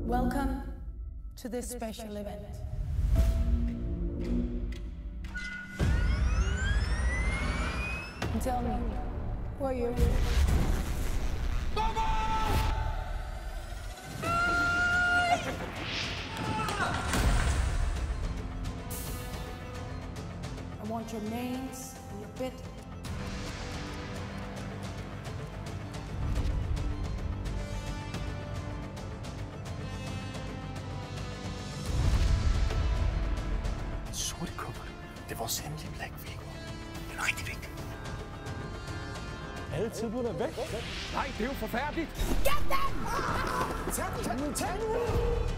Welcome to this special event. And tell me, who are you? I want your names and your bid. Sorte kuffert. Det er vores endelige Black figur. Den er rigtig vigtig. Alle tilbudene er væk. Nej, det er jo forfærdeligt. Get them! Tag den!